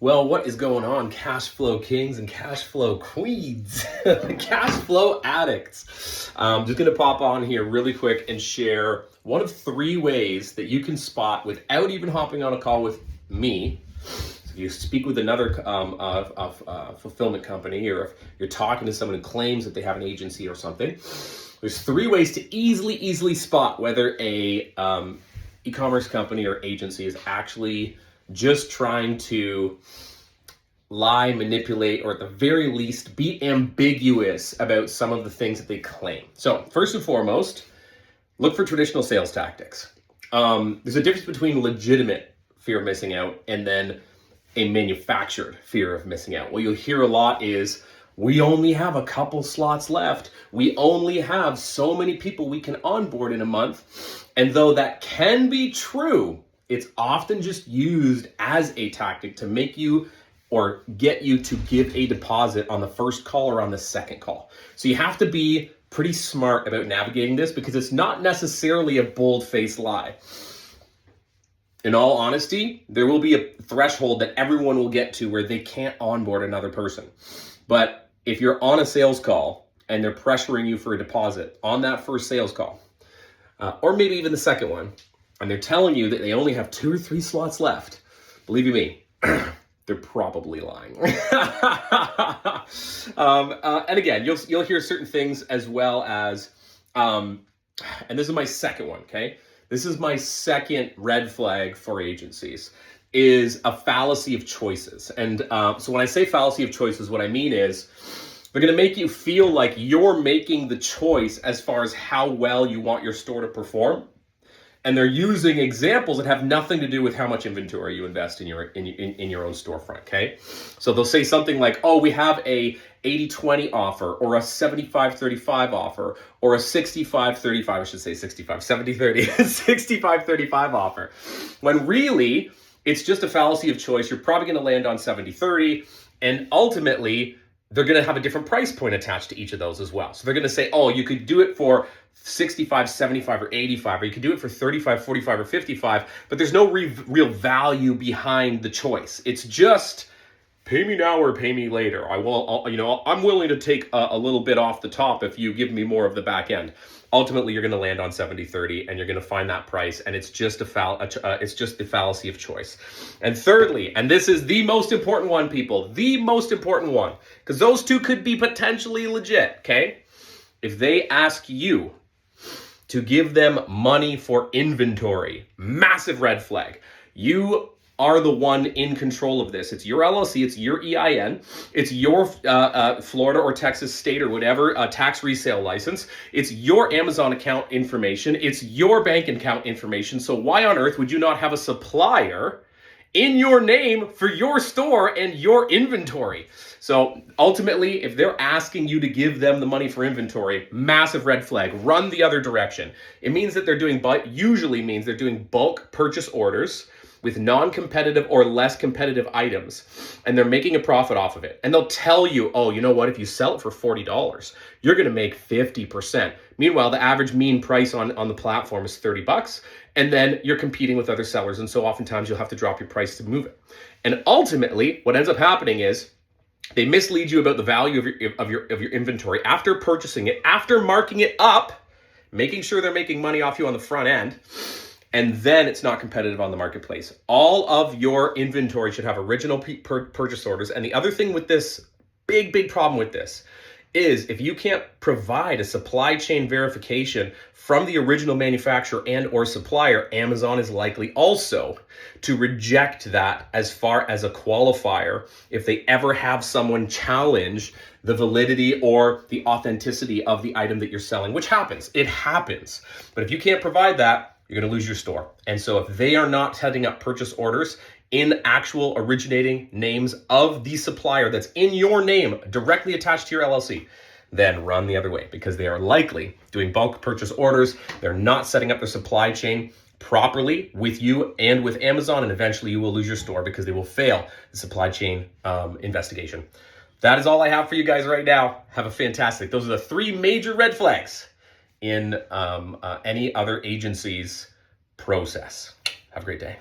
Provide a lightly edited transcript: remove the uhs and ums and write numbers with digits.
Well, what is going on, cash flow kings and cash flow queens, cash flow addicts? Just going to pop on here really quick and share one of 3 ways that you can spot without even hopping on a call with me. So if you speak with another fulfillment company, or if you're talking to someone who claims that they have an agency or something, there's 3 ways to easily spot whether a e-commerce company or agency is actually just trying to lie, manipulate, or at the very least be ambiguous about some of the things that they claim. So first and foremost, look for traditional sales tactics. There's a difference between legitimate fear of missing out and then a manufactured fear of missing out. What you'll hear a lot is, we only have a couple slots left. We only have so many people we can onboard in a month. And though that can be true, it's often just used as a tactic to make you or get you to give a deposit on the first call or on the second call. So you have to be pretty smart about navigating this, because it's not necessarily a bold-faced lie. In all honesty, there will be a threshold that everyone will get to where they can't onboard another person. But if you're on a sales call and they're pressuring you for a deposit on that first sales call, or maybe even the second one, and they're telling you that they only have 2 or 3 slots left, believe you me, they're probably lying. And again, you'll hear certain things as well as, and this is my second one, okay? This is my second red flag for agencies, is a fallacy of choices. And so when I say fallacy of choices, what I mean is they're going to make you feel like you're making the choice as far as how well you want your store to perform. And they're using examples that have nothing to do with how much inventory you invest in your own storefront, okay? So they'll say something like, oh, we have a 80-20 offer, or a 75-35 offer, or a 65-35, I should say 65, 70-30, 65-35 offer. When really, it's just a fallacy of choice. You're probably going to land on 70-30, and ultimately, they're going to have a different price point attached to each of those as well. So they're going to say, oh, you could do it for 65, 75, or 85, or you could do it for 35, 45, or 55, but there's no real value behind the choice. It's just pay me now or pay me later. I'm willing to take a little bit off the top if you give me more of the back end. Ultimately, you're going to land on 70-30, and you're going to find that price, and it's just the fallacy of choice. And thirdly, and this is the most important one, people, the most important one, because those 2 could be potentially legit, okay? If they ask you to give them money for inventory, massive red flag. You are the one in control of this. It's your LLC, it's your EIN, it's your Florida or Texas state or whatever tax resale license, it's your Amazon account information, it's your bank account information. So why on earth would you not have a supplier in your name for your store and your inventory? So ultimately, if they're asking you to give them the money for inventory, massive red flag, run the other direction. It means that usually means they're doing bulk purchase orders with non-competitive or less competitive items, and they're making a profit off of it. And they'll tell you, oh, you know what, if you sell it for $40, you're gonna make 50%. Meanwhile, the average mean price on the platform is $30, and then you're competing with other sellers, and so oftentimes you'll have to drop your price to move it. And ultimately, what ends up happening is they mislead you about the value of your inventory after purchasing it, after marking it up, making sure they're making money off you on the front end, and then it's not competitive on the marketplace. All of your inventory should have original purchase orders. And the other thing with this, big problem with this, is if you can't provide a supply chain verification from the original manufacturer and or supplier, Amazon is likely also to reject that as far as a qualifier if they ever have someone challenge the validity or the authenticity of the item that you're selling, which happens. It happens. But if you can't provide that, you're going to lose your store. And so if they are not setting up purchase orders in actual originating names of the supplier that's in your name directly attached to your LLC, then run the other way, because they are likely doing bulk purchase orders. They're not setting up their supply chain properly with you and with Amazon, and eventually you will lose your store because they will fail the supply chain investigation. That is all I have for you guys right now. Have a fantastic. Those are the 3 major red flags in any other agency's process. Have a great day.